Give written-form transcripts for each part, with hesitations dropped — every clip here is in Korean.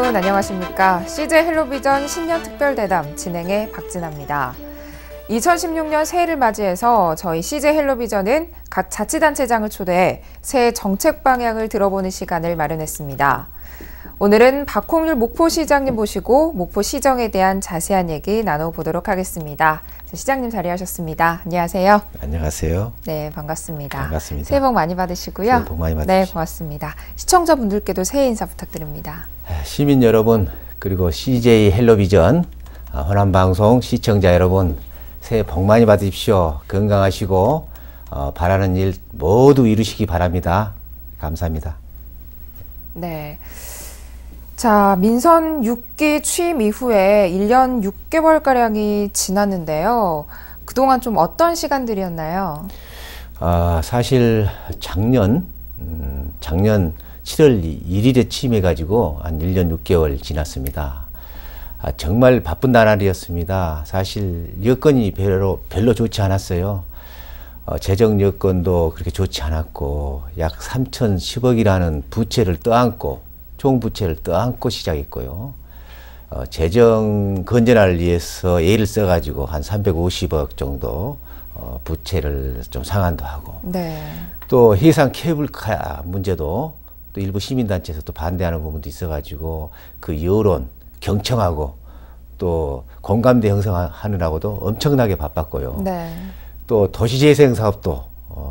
여러분 안녕하십니까. CJ 헬로비전 신년 특별대담 진행의 박진아입니다. 2016년 새해를 맞이해서 저희 CJ 헬로비전은 각 자치단체장을 초대해 새해 정책 방향을 들어보는 시간을 마련했습니다. 오늘은 박홍률 목포시장님 모시고 목포시정에 대한 자세한 얘기 나눠보도록 하겠습니다. 시장님 자리하셨습니다. 안녕하세요. 안녕하세요. 네, 반갑습니다. 반갑습니다. 새해 복 많이 받으시고요. 새해 복 많이 받으십시오. 네, 고맙습니다. 시청자분들께도 새해 인사 부탁드립니다. 시민 여러분, 그리고 CJ 헬로비전 호남방송 시청자 여러분, 새해 복 많이 받으십시오. 건강하시고 바라는 일 모두 이루시기 바랍니다. 감사합니다. 네. 자, 민선 6기 취임 이후에 1년 6개월가량이 지났는데요. 그동안 좀 어떤 시간들이었나요? 사실 작년 7월 1일에 취임해가지고 한 1년 6개월 지났습니다. 정말 바쁜 나날이었습니다. 사실 여건이 별로 좋지 않았어요. 재정 여건도 그렇게 좋지 않았고 약 3,010억이라는 부채를 떠안고 총부채를 떠안고 시작했고요. 재정 건전화를 위해서 애를 써가지고 한 350억 정도 부채를 좀 상환도 하고 네. 또 해상 케이블카 문제도 또 일부 시민단체에서 또 반대하는 부분도 있어가지고 그 여론 경청하고 또 공감대 형성하느라고도 엄청나게 바빴고요. 네. 또 도시재생 사업도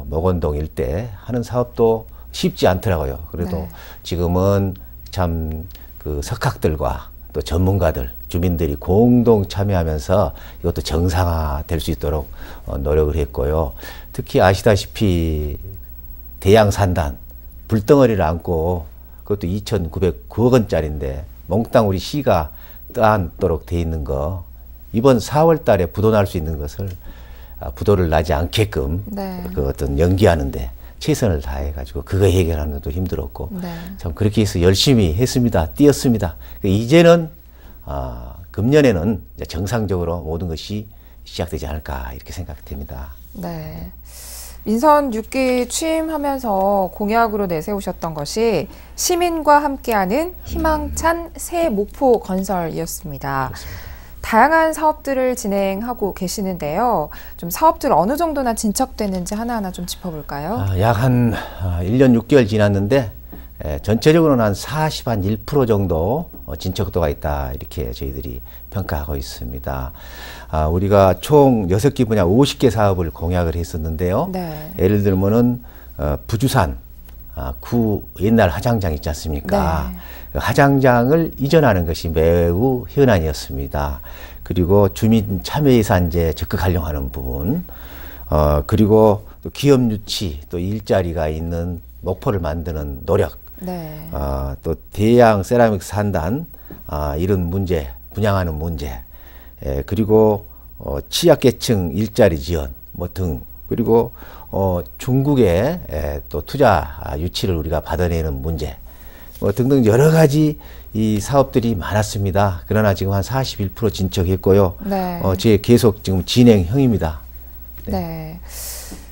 목원동 일대 하는 사업도 쉽지 않더라고요. 그래도 네. 지금은 참 그 석학들과 또 전문가들, 주민들이 공동 참여하면서 이것도 정상화 될 수 있도록 노력을 했고요. 특히 아시다시피 대양산단, 불덩어리를 안고 그것도 2,909억 원짜리인데 몽땅 우리 시가 떠안도록 돼 있는 거 이번 4월 달에 부도날 수 있는 것을 부도를 나지 않게끔 네. 그 어떤 연기하는데 최선을 다해가지고 그거 해결하는 것도 힘들었고 네. 참 그렇게 해서 열심히 했습니다. 뛰었습니다. 이제는 금년에는 이제 정상적으로 모든 것이 시작되지 않을까 이렇게 생각됩니다. 네. 민선 6기 취임하면서 공약으로 내세우셨던 것이 시민과 함께하는 희망찬 새 목포 건설이었습니다. 그렇습니다. 다양한 사업들을 진행하고 계시는데요. 좀 사업들 어느 정도나 진척됐는지 하나하나 좀 짚어볼까요? 약 한 1년 6개월 지났는데 전체적으로는 한 41% 정도 진척도가 있다 이렇게 저희들이 평가하고 있습니다. 우리가 총 6개 분야 50개 사업을 공약을 했었는데요. 네. 예를 들면은 부주산 구 옛날 화장장 있지 않습니까? 네. 그 화장장을 이전하는 것이 매우 현안이었습니다. 그리고 주민 참여예산제 적극 활용하는 부분, 그리고 또 기업 유치, 또 일자리가 있는 목포를 만드는 노력, 네. 또 대양 세라믹 산단 이런 문제, 분양하는 문제, 그리고 취약계층 일자리 지원 뭐 등, 그리고 중국의 또 투자 유치를 우리가 받아내는 문제 등등 여러 가지 이 사업들이 많았습니다. 그러나 지금 한 41% 진척했고요. 네. 제 계속 지금 진행형입니다. 네. 네.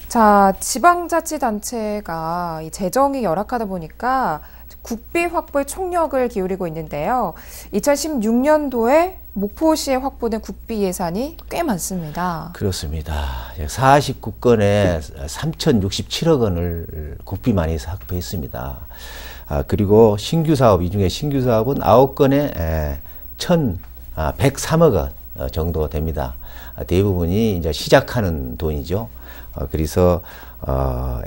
자, 지방자치단체가 이 재정이 열악하다 보니까 국비 확보에 총력을 기울이고 있는데요. 2016년도에 목포시에 확보된 국비 예산이 꽤 많습니다. 그렇습니다. 49건에 3,067억 원을 국비만에서 확보했습니다. 그리고 신규 사업, 이 중에 신규 사업은 9건에 1,103억 원 정도 됩니다. 대부분이 이제 시작하는 돈이죠. 그래서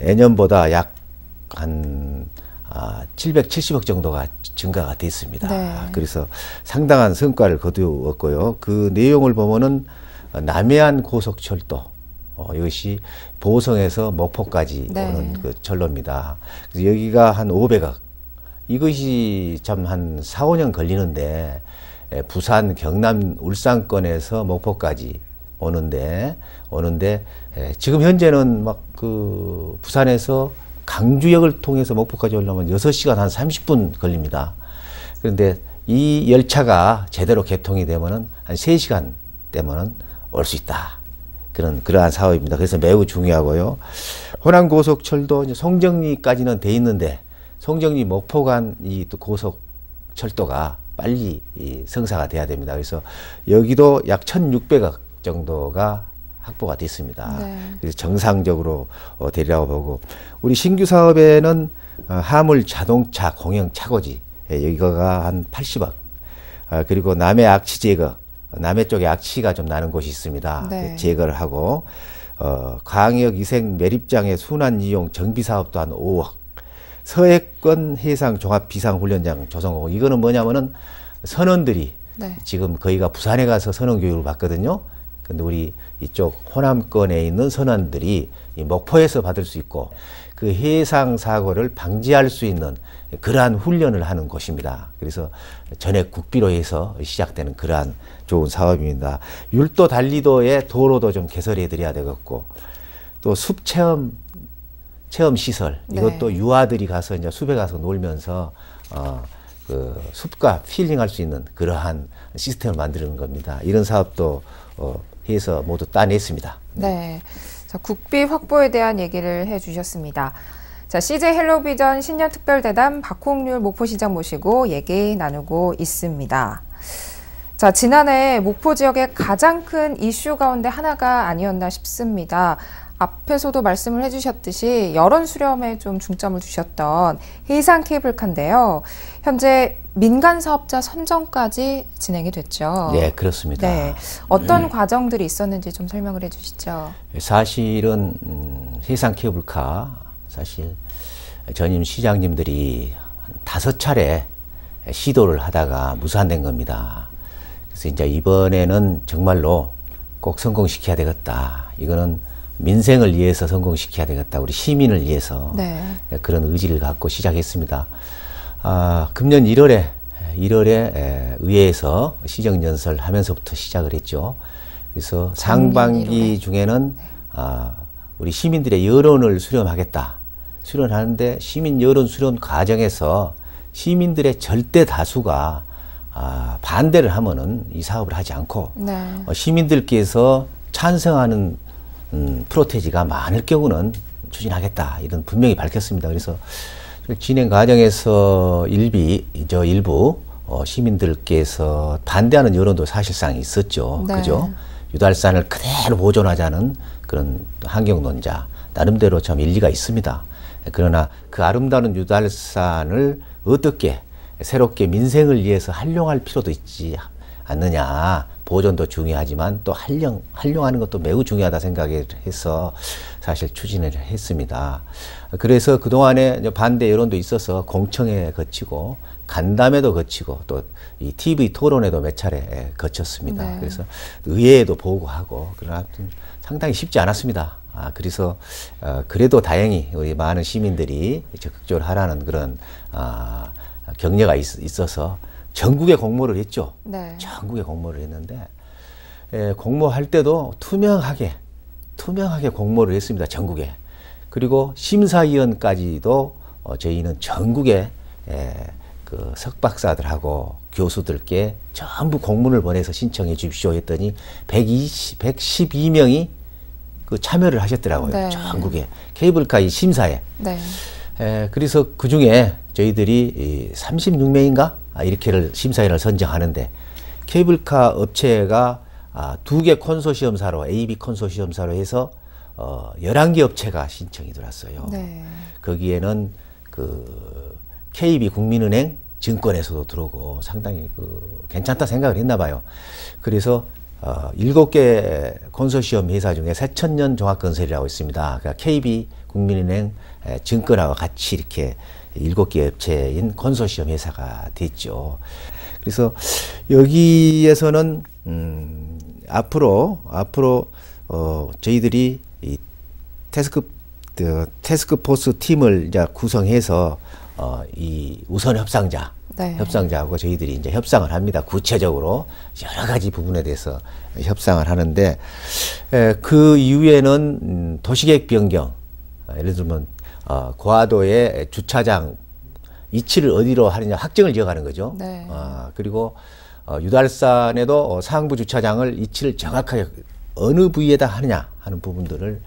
예년보다 약 한 770억 정도가 증가가 됐습니다. 네. 그래서 상당한 성과를 거두었고요. 그 내용을 보면은 남해안 고속철도 이것이 보성에서 목포까지 네. 오는 그 철로입니다. 그래서 여기가 한 500억. 이것이 참 한 4, 5년 걸리는데 부산, 경남, 울산권에서 목포까지 오는데 지금 현재는 막 그 부산에서 강주역을 통해서 목포까지 오려면 6시간 한 30분 걸립니다. 그런데 이 열차가 제대로 개통이 되면은 한 3시간 되면은 올 수 있다. 그러한 사업입니다. 그래서 매우 중요하고요. 호남고속철도 이제 송정리까지는 돼 있는데 송정리 목포 간 이 또 고속철도가 빨리 성사가 돼야 됩니다. 그래서 여기도 약 1,600억 정도가 확보가 됐습니다. 네. 그래서 정상적으로 되리라고 보고, 우리 신규 사업에는 화물 자동차 공영 차고지, 여기가 한 80억, 그리고 남해 악취 제거, 남해 쪽에 악취가 좀 나는 곳이 있습니다. 네. 제거를 하고, 광역 위생 매립장의 순환 이용 정비 사업도 한 5억, 서해권 해상 종합 비상 훈련장 조성. 이거는 뭐냐면은 선원들이 네. 지금 거기가 부산에 가서 선원 교육을 받거든요. 근데 우리 이쪽 호남권에 있는 선원들이 이 목포에서 받을 수 있고, 그 해상 사고를 방지할 수 있는 그러한 훈련을 하는 곳입니다. 그래서 전액 국비로 해서 시작되는 그러한 좋은 사업입니다. 율도 단리도의 도로도 좀 개설해 드려야 되겠고, 또 숲 체험 시설, 이것도 네. 유아들이 가서 이제 숲에 가서 놀면서 그 숲과 힐링할 수 있는 그러한 시스템을 만드는 겁니다. 이런 사업도 해서 모두 따냈습니다. 네. 자, 국비 확보에 대한 얘기를 해주셨습니다. 자, CJ 헬로비전 신년 특별대담 박홍률 목포시장 모시고 얘기 나누고 있습니다. 자, 지난해 목포 지역의 가장 큰 이슈 가운데 하나가 아니었나 싶습니다. 앞에서도 말씀을 해주셨듯이 여론 수렴에 좀 중점을 두셨던 해상 케이블카인데요. 현재 민간 사업자 선정까지 진행이 됐죠. 네, 그렇습니다. 네, 어떤 과정들이 있었는지 좀 설명을 해주시죠. 사실은 해상 케이블카, 사실 전임 시장님들이 한 5차례 시도를 하다가 무산된 겁니다. 그래서 이제 이번에는 정말로 꼭 성공시켜야 되겠다. 이거는 민생을 위해서 성공시켜야 되겠다. 우리 시민을 위해서. 네. 그런 의지를 갖고 시작했습니다. 금년 1월에 의회에서 시정연설 하면서부터 시작을 했죠. 그래서 상반기 중에는 우리 시민들의 여론을 수렴하겠다. 수렴하는데, 시민 여론 수렴 과정에서 시민들의 절대 다수가 반대를 하면은 이 사업을 하지 않고, 네. 시민들께서 찬성하는 프로테지가 많을 경우는 추진하겠다. 이런 분명히 밝혔습니다. 그래서 진행 과정에서 일부 시민들께서 반대하는 여론도 사실상 있었죠. 네. 그죠? 유달산을 그대로 보존하자는 그런 환경론자, 나름대로 참 일리가 있습니다. 그러나 그 아름다운 유달산을 어떻게 새롭게 민생을 위해서 활용할 필요도 있지 않느냐. 보존도 중요하지만 또 활용하는 것도 매우 중요하다 생각해서 사실 추진을 했습니다. 그래서 그동안에 반대 여론도 있어서 공청회 거치고 간담회도 거치고 또 이 TV 토론회도 몇 차례 거쳤습니다. 네. 그래서 의회에도 보고하고, 그러나 상당히 쉽지 않았습니다. 그래서 그래도 다행히 우리 많은 시민들이 적극적으로 하라는 그런 격려가 있어서 전국에 공모를 했죠. 네. 전국에 공모를 했는데, 공모할 때도 투명하게 공모를 했습니다. 전국에. 그리고 심사위원까지도 저희는 전국에 그 석박사들하고 교수들께 전부 공문을 보내서 신청해 주십시오 했더니 112명이 그 참여를 하셨더라고요. 네. 전국에 케이블카 이 심사에. 네. 그래서 그 중에 저희들이 36명인가 이렇게를 심사위원을 선정하는데, 케이블카 업체가 2개 콘소시엄사로, AB 콘소시엄사로 해서 11개 업체가 신청이 들어왔어요. 네. 거기에는 그 KB 국민은행 증권에서도 들어오고 상당히 괜찮다 생각을 했나 봐요. 그래서 7개 콘소시엄 회사 중에 새천년 종합건설이라고 있습니다. 그러니까 KB 국민은행 증권하고 같이 이렇게 7개 업체인 콘소시엄 회사가 됐죠. 그래서 여기에서는 앞으로 저희들이 이 태스크포스 팀을 이제 구성해서 이 우선 협상자하고 저희들이 이제 협상을 합니다. 구체적으로 여러 가지 부분에 대해서 협상을 하는데, 그 이후에는 도시계획 변경, 예를 들면 고화도의 주차장 위치를 어디로 하느냐 확정을 지어가는 거죠. 네. 그리고 유달산에도 상부 주차장을 위치를 정확하게 어느 부위에다 하느냐 하는 부분들을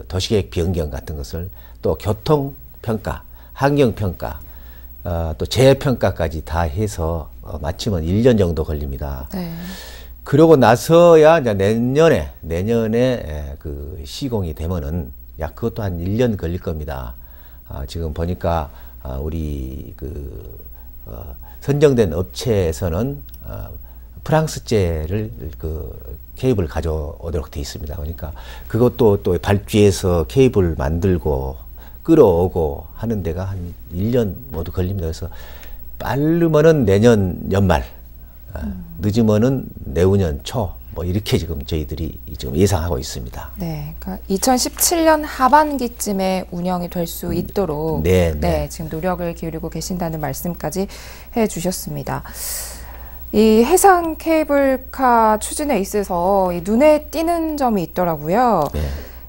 도시계획 변경 같은 것을, 또 교통평가, 환경평가, 또 재해평가까지 다 해서 마치면 1년 정도 걸립니다. 네. 그러고 나서야 이제 내년에 그 시공이 되면은 약 그것도 한 1년 걸릴 겁니다. 지금 보니까 우리 선정된 업체에서는 프랑스제를 케이블 가져오도록 돼 있습니다. 그러니까 그것도 또 발주해서 케이블 만들고 끌어오고 하는 데가 한 1년 모두 걸립니다. 그래서 빠르면은 내년 연말, 늦으면은 내후년 초, 뭐 이렇게 지금 저희들이 지금 예상하고 있습니다. 네, 그러니까 2017년 하반기쯤에 운영이 될 수 있도록 네, 지금 노력을 기울이고 계신다는 말씀까지 해주셨습니다. 이 해상 케이블카 추진에 있어서 이 눈에 띄는 점이 있더라고요. 네.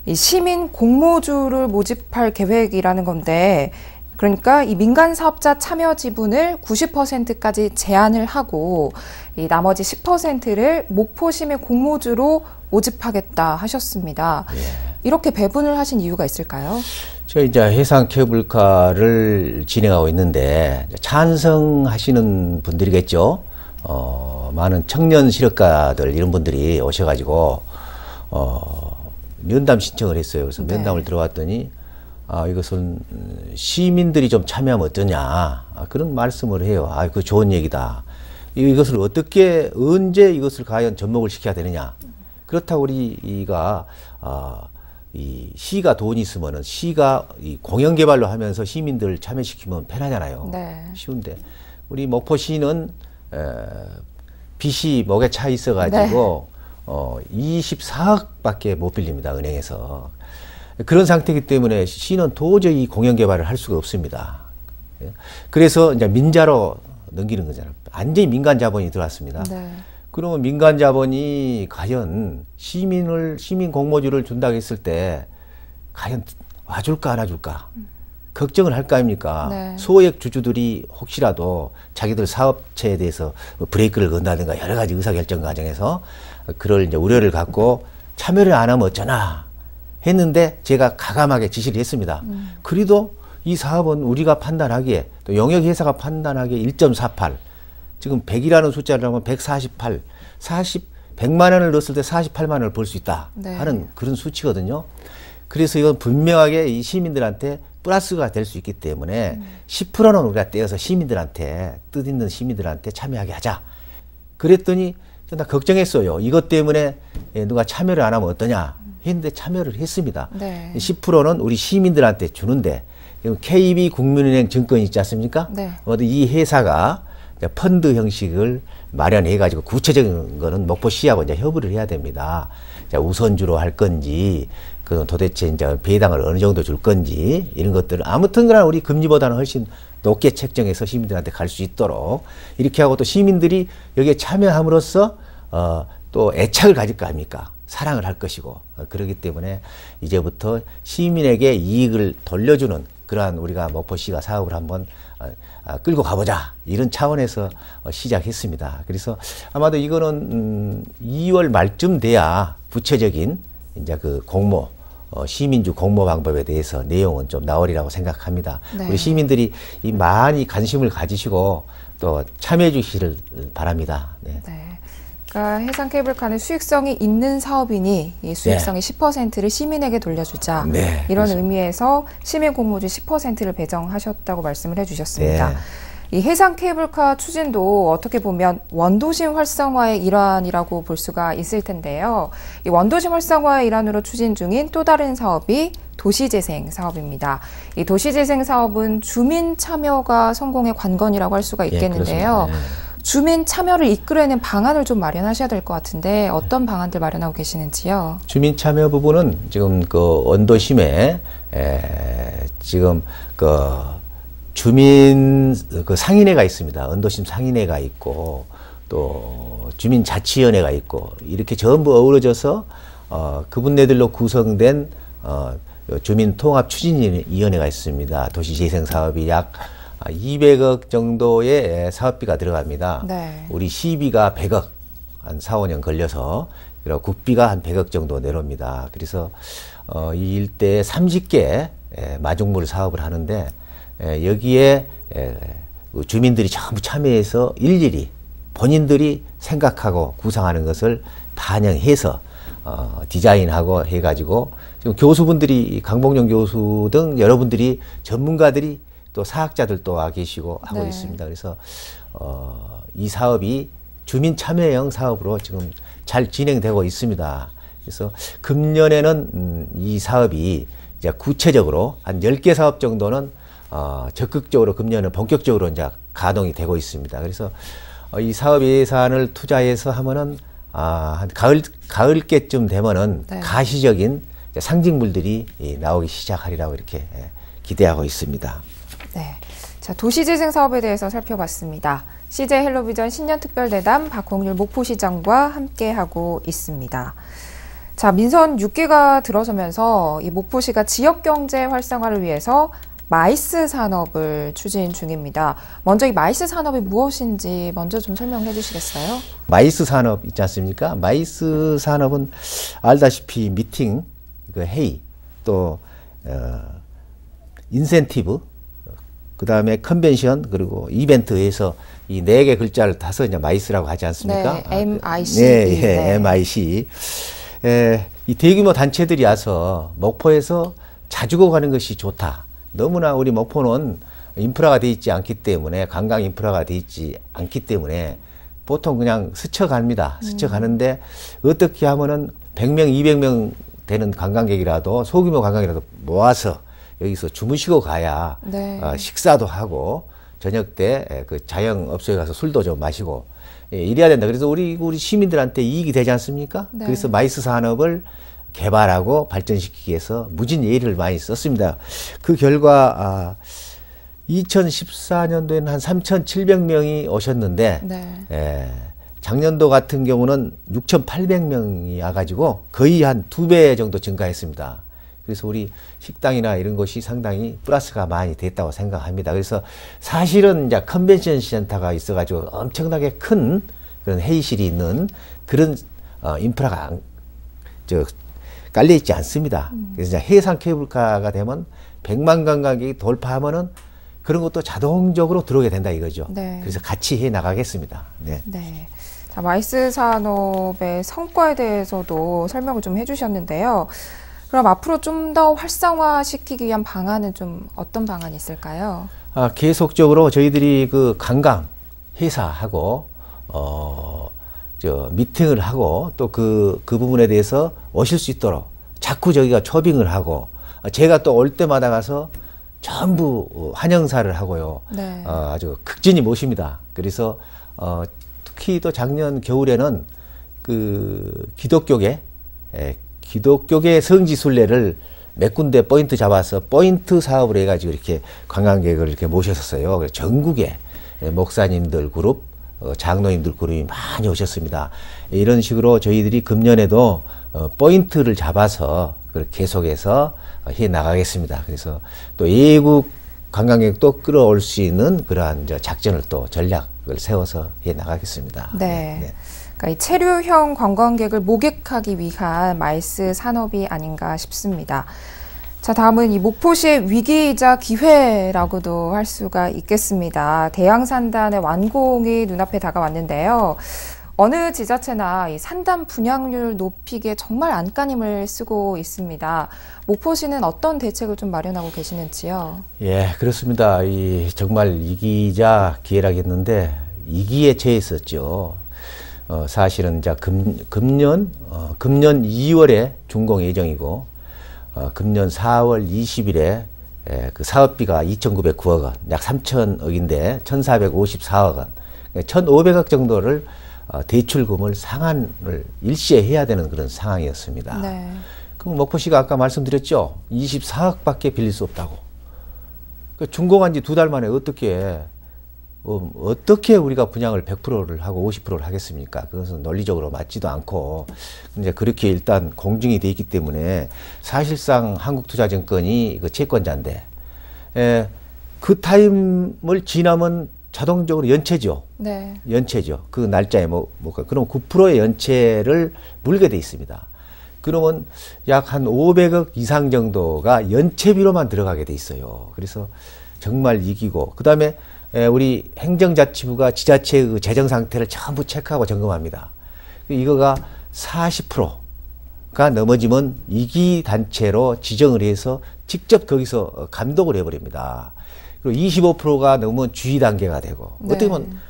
이 시민 공모주를 모집할 계획이라는 건데, 그러니까 이 민간 사업자 참여 지분을 90%까지 제한을 하고 이 나머지 10%를 목포 시민 공모주로 모집하겠다 하셨습니다. 예. 이렇게 배분을 하신 이유가 있을까요? 저희 이제 해상 케이블카를 진행하고 있는데 찬성하시는 분들이겠죠. 많은 청년 실업가들 이런 분들이 오셔가지고 면담 신청을 했어요. 그래서 네. 면담을 들어왔더니 이것은 시민들이 좀 참여하면 어떠냐 그런 말씀을 해요. 그 좋은 얘기다. 이것을 어떻게 언제 이것을 과연 접목을 시켜야 되느냐. 그렇다고 우리가 이 시가 돈이 있으면은 시가 이 공영 개발로 하면서 시민들 참여시키면 편하잖아요. 네. 쉬운데 우리 목포시는 빚이 목에 차 있어가지고 24억밖에 못 빌립니다, 은행에서. 그런 상태이기 때문에 시는 도저히 공영 개발을 할 수가 없습니다. 그래서 이제 민자로 넘기는 거잖아요. 완전히 민간 자본이 들어왔습니다. 네. 그러면 민간 자본이 과연 시민 공모주를 준다고 했을 때 과연 와줄까 안 와줄까 걱정을 할 거 아닙니까? 네. 소액 주주들이 혹시라도 자기들 사업체에 대해서 브레이크를 건다든가 여러 가지 의사결정 과정에서 그럴 이제 우려를 갖고 참여를 안 하면 어쩌나 했는데 제가 가감하게 지시를 했습니다. 그래도 이 사업은 우리가 판단하기에 또 영역회사가 판단하기에 1.48 지금 100이라는 숫자를 하면 148 100만 원을 넣었을 때 48만 원을 벌 수 있다 네. 하는 그런 수치거든요. 그래서 이건 분명하게 이 시민들한테 플러스가 될 수 있기 때문에 10%는 우리가 떼어서 시민들한테 뜻있는 시민들한테 참여하게 하자. 그랬더니 나 걱정했어요. 이것 때문에 누가 참여를 안 하면 어떠냐 했는데 참여를 했습니다. 네. 10%는 우리 시민들한테 주는데 KB 국민은행 증권이 있지 않습니까? 네. 이 회사가 펀드 형식을 마련해 가지고 구체적인 거는 목포시하고 이제 협의를 해야 됩니다. 우선주로 할 건지 그 도대체 이제 배당을 어느 정도 줄 건지 이런 것들을 아무튼간에 우리 금리보다는 훨씬 높게 책정해서 시민들한테 갈 수 있도록 이렇게 하고 또 시민들이 여기에 참여함으로써 또 애착을 가질 거 아닙니까? 사랑을 할 것이고 그렇기 때문에 이제부터 시민에게 이익을 돌려주는 그러한 우리가 목포시가 사업을 한번 끌고 가보자 이런 차원에서 시작했습니다. 그래서 아마도 이거는 2월 말쯤 돼야 구체적인 이제 그 공모 시민주 공모 방법에 대해서 내용은 좀 나오리라고 생각합니다. 네. 우리 시민들이 이 많이 관심을 가지시고 또 참여해 주시기를 바랍니다. 네. 네. 그러니까 해상 케이블카는 수익성이 있는 사업이니 이 수익성의 10%를 시민에게 돌려주자. 네, 이런 그렇습니다. 의미에서 시민 공모주 10%를 배정하셨다고 말씀을 해주셨습니다. 네. 이 해상 케이블카 추진도 어떻게 보면 원도심 활성화의 일환이라고 볼 수가 있을 텐데요. 이 원도심 활성화의 일환으로 추진 중인 또 다른 사업이 도시재생 사업입니다. 이 도시재생 사업은 주민 참여가 성공의 관건이라고 할 수가 있겠는데요. 네. 주민 참여를 이끌어내는 방안을 좀 마련하셔야 될 것 같은데 어떤 방안들 마련하고 계시는지요? 주민 참여 부분은 지금 그 원도심에 지금 그 주민 그 상인회가 있습니다. 원도심 상인회가 있고 또 주민자치위원회가 있고 이렇게 전부 어우러져서 그분네들로 구성된 주민통합추진위원회가 있습니다. 도시재생 사업이 약 200억 정도의 사업비가 들어갑니다. 네. 우리 시비가 100억, 한 4, 5년 걸려서, 그리고 국비가 한 100억 정도 내려옵니다. 그래서 이 일대에 30개 마중물 사업을 하는데 여기에 그 주민들이 전부 참여해서 일일이 본인들이 생각하고 구상하는 것을 반영해서 디자인하고 해가지고 지금 교수분들이 강봉용 교수 등 여러분들이 전문가들이 또 사학자들도 와 계시고 하고 네. 있습니다. 그래서 이 사업이 주민 참여형 사업으로 지금 잘 진행되고 있습니다. 그래서 금년에는 이 사업이 이제 구체적으로 한 10개 사업 정도는 적극적으로 금년은 본격적으로 이제 가동이 되고 있습니다. 그래서 이 사업 예산을 투자해서 하면은 한 가을께쯤 되면은 네. 가시적인 상징물들이 나오기 시작하리라고 이렇게 기대하고 있습니다. 네. 자, 도시재생 사업에 대해서 살펴봤습니다. CJ 헬로비전 신년특별대담 박홍률 목포시장과 함께하고 있습니다. 자, 민선 6기가 들어서면서 이 목포시가 지역경제 활성화를 위해서 마이스 산업을 추진 중입니다. 먼저 이 마이스 산업이 무엇인지 먼저 좀 설명해 주시겠어요? 마이스 산업 있지 않습니까? 마이스 산업은 알다시피 미팅, 그 회의, 또 인센티브, 그 다음에 컨벤션, 그리고 이벤트에서 이 4개 글자를 타서 이제 마이스라고 하지 않습니까? 네, MIC. 네, 네. MIC. 이 대규모 단체들이 와서 목포에서 자주고 가는 것이 좋다. 너무나 우리 목포는 인프라가 돼 있지 않기 때문에, 관광 인프라가 돼 있지 않기 때문에 보통 그냥 스쳐갑니다. 스쳐가는데 어떻게 하면은 100명, 200명 되는 관광객이라도, 소규모 관광이라도 모아서 여기서 주무시고 가야 네. 식사도 하고 저녁 때 그 자영업소에 가서 술도 좀 마시고 이래야 된다. 그래서 우리 시민들한테 이익이 되지 않습니까? 네. 그래서 마이스 산업을 개발하고 발전시키기 위해서 무진 예의를 많이 썼습니다. 그 결과 2014년도에는 한 3,700명이 오셨는데 네. 작년도 같은 경우는 6,800명이 와가지고 거의 한 2배 정도 증가했습니다. 그래서 우리 식당이나 이런 것이 상당히 플러스가 많이 됐다고 생각합니다. 그래서 사실은 이제 컨벤션 센터가 있어가지고 엄청나게 큰 그런 회의실이 있는 그런 인프라가 깔려 있지 않습니다. 그래서 이제 해상 케이블카가 되면 100만 관광객이 돌파하면은 그런 것도 자동적으로 들어오게 된다 이거죠. 네. 그래서 같이 해 나가겠습니다. 네. 네. 자, 마이스 산업의 성과에 대해서도 설명을 좀 해주셨는데요. 그럼 앞으로 좀 더 활성화시키기 위한 방안은 좀 어떤 방안이 있을까요? 계속적으로 저희들이 그 관광 회사하고 미팅을 하고 또 그 부분에 대해서 오실 수 있도록 자꾸 저희가 초빙을 하고 제가 또 올 때마다 가서 전부 환영사를 하고요. 네. 아주 극진히 모십니다. 그래서 특히 또 작년 겨울에는 그 기독교계 성지순례를 몇 군데 포인트 잡아서 포인트 사업을 해가지고 이렇게 관광객을 이렇게 모셨었어요. 그래서 전국에 목사님들 그룹, 장로님들 그룹이 많이 오셨습니다. 이런 식으로 저희들이 금년에도 포인트를 잡아서 계속해서 해 나가겠습니다. 그래서 또 외국 관광객도 끌어올 수 있는 그러한 작전을 또 전략을 세워서 해 나가겠습니다. 네. 네. 그러니까 이 체류형 관광객을 모객하기 위한 마이스 산업이 아닌가 싶습니다. 자, 다음은 이 목포시의 위기이자 기회라고도 할 수가 있겠습니다. 대양산단의 완공이 눈앞에 다가왔는데요. 어느 지자체나 이 산단 분양률 높이기에 정말 안간힘을 쓰고 있습니다. 목포시는 어떤 대책을 좀 마련하고 계시는지요? 예, 그렇습니다. 정말 위기이자 기회라겠는데 위기에 처했었죠. 사실은 이제 금년 2월에 준공 예정이고 금년 4월 20일에 그 사업비가 2,909억 원, 약 3,000억인데 1,454억 원, 1,500억 정도를 대출금을 상환을 일시에 해야 되는 그런 상황이었습니다. 네. 그럼 목포시가 아까 말씀드렸죠. 24억밖에 빌릴 수 없다고. 준공한 지 2달 만에 어떻게 우리가 분양을 100%를 하고 50%를 하겠습니까? 그것은 논리적으로 맞지도 않고, 이제 그렇게 일단 공증이 돼 있기 때문에 사실상 한국투자증권이 그 채권자인데, 그 타임을 지나면 자동적으로 연체죠. 네. 연체죠. 그 날짜에 그럼 9%의 연체를 물게 돼 있습니다. 그러면 약 한 500억 이상 정도가 연체비로만 들어가게 돼 있어요. 그래서 정말 이기고, 그 다음에 우리 행정자치부가 지자체의 그 재정 상태를 전부 체크하고 점검합니다. 이거가 40%가 넘어지면 이기 단체로 지정을 해서 직접 거기서 감독을 해버립니다. 그리고 25%가 넘으면 주의 단계가 되고 네. 어떻게 보면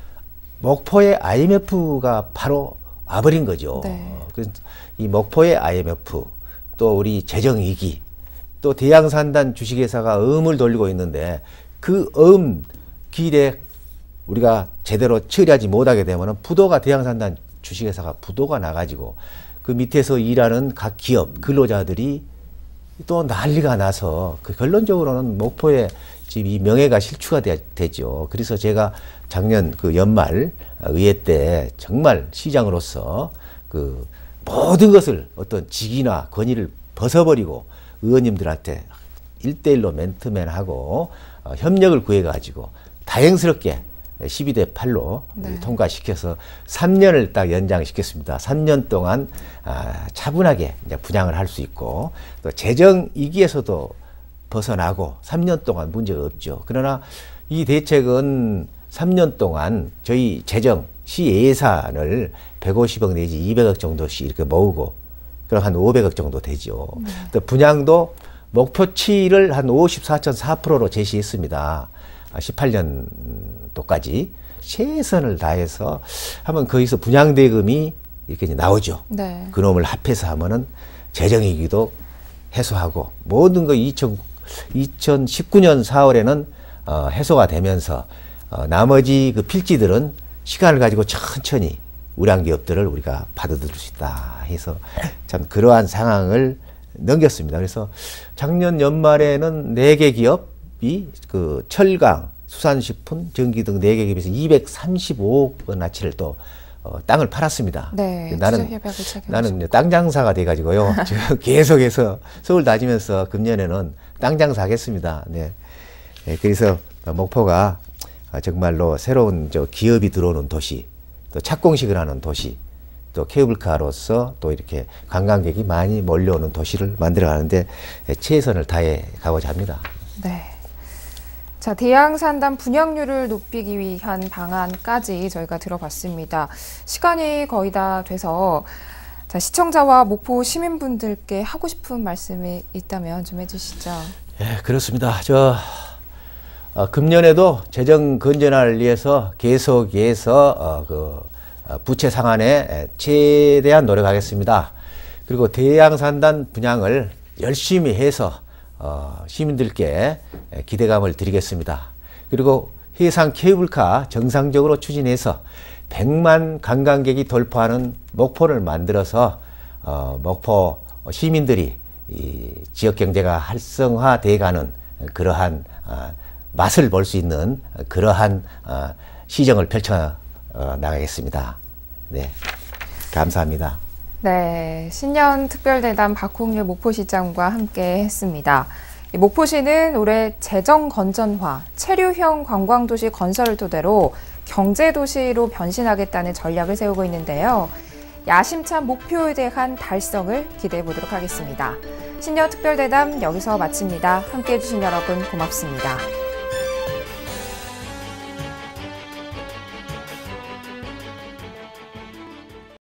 목포의 IMF가 바로 와버린 거죠. 네. 그래서 이 목포의 IMF 또 우리 재정위기 또 대양산단 주식회사가 어음을 돌리고 있는데 그 어음 길에 우리가 제대로 처리하지 못하게 되면 부도가 대양산단 주식회사가 부도가 나가지고 그 밑에서 일하는 각 기업 근로자들이 또 난리가 나서 그 결론적으로는 목포의 지금 이 명예가 실추가 되죠. 그래서 제가 작년 그 연말 의회 때 정말 시장으로서 그 모든 것을 어떤 직위나 권위를 벗어버리고 의원님들한테 1대1로 맨투맨하고 협력을 구해가지고 다행스럽게 12대 8로 네. 통과시켜서 3년을 딱 연장시켰습니다. 3년 동안 차분하게 이제 분양을 할 수 있고 또 재정 위기에서도 벗어나고 3년 동안 문제가 없죠. 그러나 이 대책은 3년 동안 저희 재정 시 예산을 150억 내지 200억 정도씩 이렇게 모으고 그럼 한 500억 정도 되죠. 또 분양도 목표치를 한 54.4%로 제시했습니다. 18년도까지 최선을 다해서 하면 거기서 분양대금이 이렇게 이제 나오죠. 네. 그놈을 합해서 하면은 재정위기도 해소하고 모든 거 2019년 4월에는 해소가 되면서 나머지 그 필지들은 시간을 가지고 천천히 우량 기업들을 우리가 받아들일 수 있다 해서 참 그러한 상황을 넘겼습니다. 그래서 작년 연말에는 4개 기업이 그 철강, 수산식품, 전기 등 4개 기업에서 235억 원어치를 또 땅을 팔았습니다. 네, 나는 이제 땅 장사가 돼가지고요. 제가 계속해서 서울 다니면서 금년에는 땅 장사 하겠습니다. 네. 네, 그래서 목포가 정말로 새로운 기업이 들어오는 도시, 또 착공식을 하는 도시, 또 케이블카로서 또 이렇게 관광객이 많이 몰려오는 도시를 만들어 가는데 최선을 다해 가고자 합니다. 네. 자, 대양산단 분양률을 높이기 위한 방안까지 저희가 들어봤습니다. 시간이 거의 다 돼서 자, 시청자와 목포 시민분들께 하고 싶은 말씀이 있다면 좀 해주시죠. 예, 그렇습니다. 금년에도 재정 건전화를 위해서 계속해서 부채 상환에 최대한 노력하겠습니다. 그리고 대양산단 분양을 열심히 해서 시민들께 기대감을 드리겠습니다. 그리고 해상 케이블카 정상적으로 추진해서 100만 관광객이 돌파하는 목포를 만들어서 목포 시민들이 이 지역 경제가 활성화돼가는 그러한 맛을 볼 수 있는 그러한 시정을 펼쳐 나가겠습니다. 네, 감사합니다. 네, 신년 특별대담 박홍률 목포시장과 함께 했습니다. 목포시는 올해 재정 건전화, 체류형 관광도시 건설을 토대로 경제도시로 변신하겠다는 전략을 세우고 있는데요. 야심찬 목표에 대한 달성을 기대해 보도록 하겠습니다. 신년 특별대담 여기서 마칩니다. 함께해 주신 여러분 고맙습니다.